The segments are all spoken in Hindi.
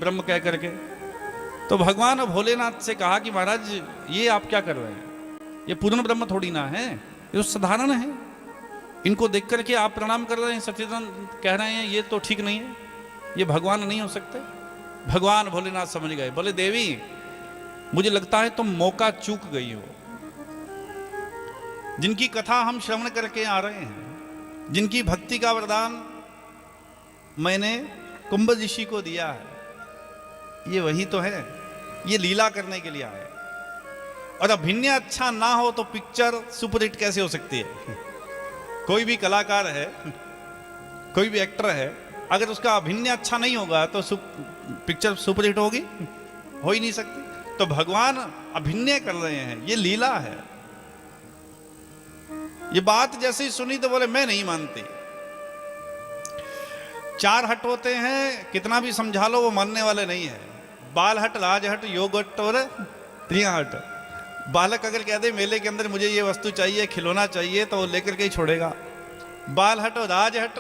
ब्रह्म कह करके। तो भगवान भोलेनाथ से कहा कि महाराज ये आप क्या कर रहे हैं, ये पूर्ण ब्रह्म थोड़ी ना है, ये तो साधारण है, इनको देख करके आप प्रणाम कर रहे हैं, सच्चिदानंद कह रहे हैं, ये तो ठीक नहीं है, ये भगवान नहीं हो सकते। भगवान भोलेनाथ समझ गए, बोले देवी मुझे लगता है तुम मौका चूक गई हो। जिनकी कथा हम श्रवण करके आ रहे हैं, जिनकी भक्ति का वरदान मैंने कुंभ ऋषि को दिया है, ये वही तो है, ये लीला करने के लिए आए। और अभिनय अच्छा ना हो तो पिक्चर सुपरहिट कैसे हो सकती है? कोई भी कलाकार है, कोई भी एक्टर है, अगर उसका अभिनय अच्छा नहीं होगा तो पिक्चर सुपरहिट होगी? हो ही नहीं सकती। तो भगवान अभिनय कर रहे हैं, ये लीला है। ये बात जैसे ही सुनी तो बोले मैं नहीं मानती। 4 हट होते हैं, कितना भी समझा लो वो मानने वाले नहीं है। बाल हट, राज हट, योग हट और त्रिया हट। बालक अगर कह दे मेले के अंदर मुझे ये वस्तु चाहिए, खिलौना चाहिए, तो वो लेकर के ही छोड़ेगा। बाल हट और राज हट,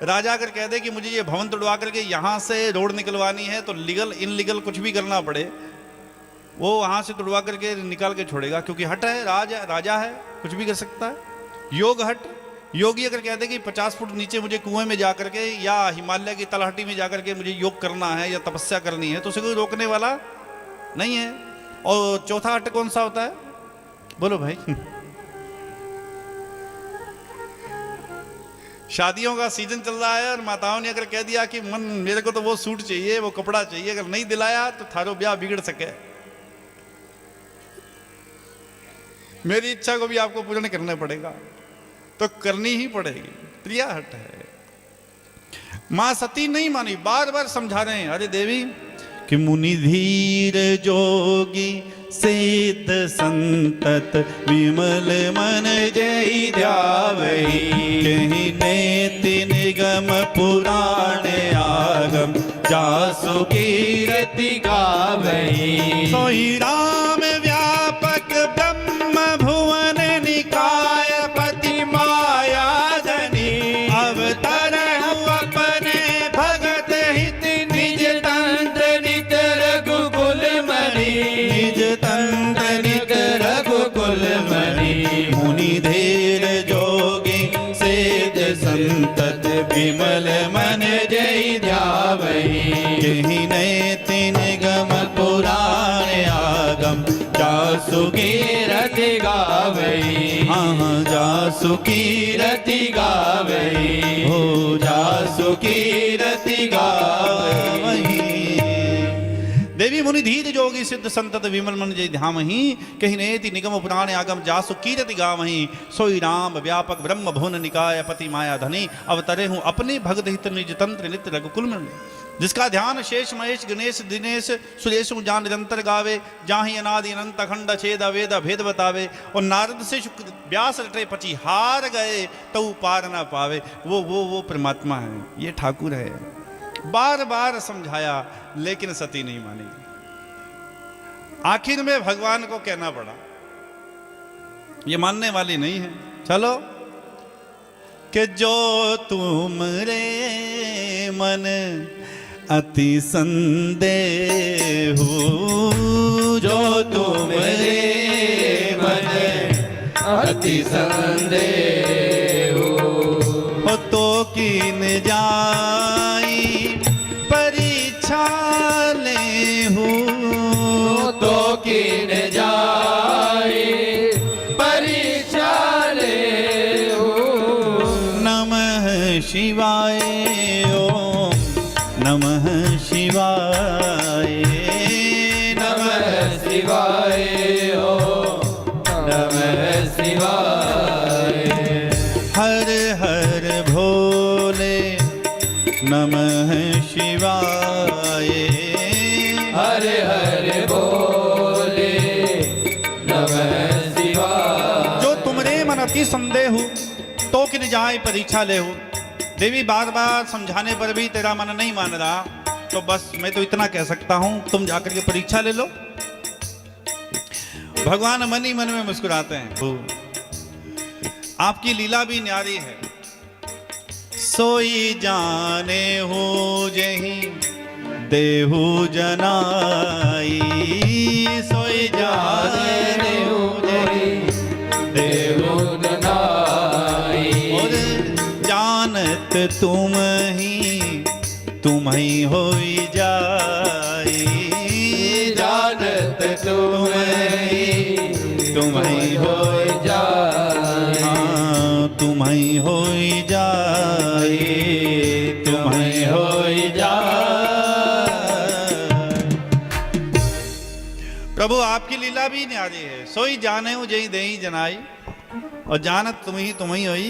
राजा अगर कह दे कि मुझे ये भवन तोड़वा करके यहाँ से रोड निकलवानी है, तो लीगल इनलीगल कुछ भी करना पड़े, वो वहाँ से तोड़वा करके निकाल के छोड़ेगा, क्योंकि हट है, राजा है, कुछ भी कर सकता है। योग हट, योगी अगर कहते कि 50 फुट नीचे मुझे कुएं में जाकर के या हिमालय की तलहटी में जाकर के मुझे योग करना है या तपस्या करनी है, तो उसे कोई रोकने वाला नहीं है। और चौथा हट कौन सा होता है, बोलो भाई? शादियों का सीजन चल रहा है और माताओं ने अगर कह दिया कि मन मेरे को तो वो सूट चाहिए, वो कपड़ा चाहिए, अगर नहीं दिलाया तो थारो ब्याह बिगड़ सके। मेरी इच्छा को भी आपको पूर्ण करना पड़ेगा, तो करनी ही पड़ेगी। त्रिया हट है। मां सती नहीं मानी, बार बार समझा रहे हैं, अरे देवी कि मुनि धीर जोगी सिद्ध संतत विमल मन जय ध्यावई, कहीं नेति निगम पुराण आगम जासु कीर्ति गावई। सोई राम व्यापक ब्रह्म भुवन निकाय पति माया धनी, अवतरण अपने भगत हित निज तंत्र नित रघुकुल मणि, निज तंत्र नित रघुकुल मणि। मुनि धीर जोगी सिद्ध संतत विमल मन जय ध्यावई, कहीं नैति निगम पुराण आगम जासु कीरति गावई। हाँ जासु कीरति गावई, हो जासु कीरति गावई। देवी मुनि धीर जोगी सिद्ध संतत विमल मन जय ध्यामहि, कहीं नेति निगम पुराण आगम जासु कीरति गावहि। सोई राम व्यापक ब्रह्म भुवन निकाय पति माया धनी, अवतरे हूँ अपने भगत हित निज तंत्र नित्य रघुकुल में। जिसका ध्यान शेष महेश गणेश दिनेश सुरेश जान निरंतर गावे, जाहि अनादि अनंत अखंड छेद वेद भेद बतावे। और नारद से शुक्र व्यास रटे पची, हार गए तो पार ना पावे। वो परमात्मा है, ये ठाकुर है। बार बार समझाया लेकिन सती नहीं मानी। आखिर में भगवान को कहना पड़ा, ये मानने वाली नहीं है। चलो कि जो तुमरे मन अति संदेह, जो तुमरे मन अति संदेह, हो तो कीन जाई परीक्षा ले हो, तो कीन जाई परीक्षा ले हो। नमः शिवाय ओम नमः शिवाय, नमः शिवाय ओम नमः शिवाय। हर हर भोले नमः शिवाय, हर हर भोले नमः शिवाय। जो तुमरे मन अति संदेह तो किन जाए परीक्षा ले हो। देवी बार बार समझाने पर भी तेरा मन नहीं मान रहा, तो बस मैं तो इतना कह सकता हूं, तुम जाकर के परीक्षा ले लो। भगवान मन ही मन में मुस्कुराते हैं। आपकी लीला भी न्यारी है। सोई जाने हो जहीं देहु जनाई सोई जाने देहु जनाई देहु जनाई। और जानत तुम ही होई जाई जानत तुम ही होई जाई। हाँ तुम ही होई जाई तुम ही होई जाई। प्रभु आपकी लीला भी न्यारी है। सोई जाने जई देई जनाई और जानत तुम ही होई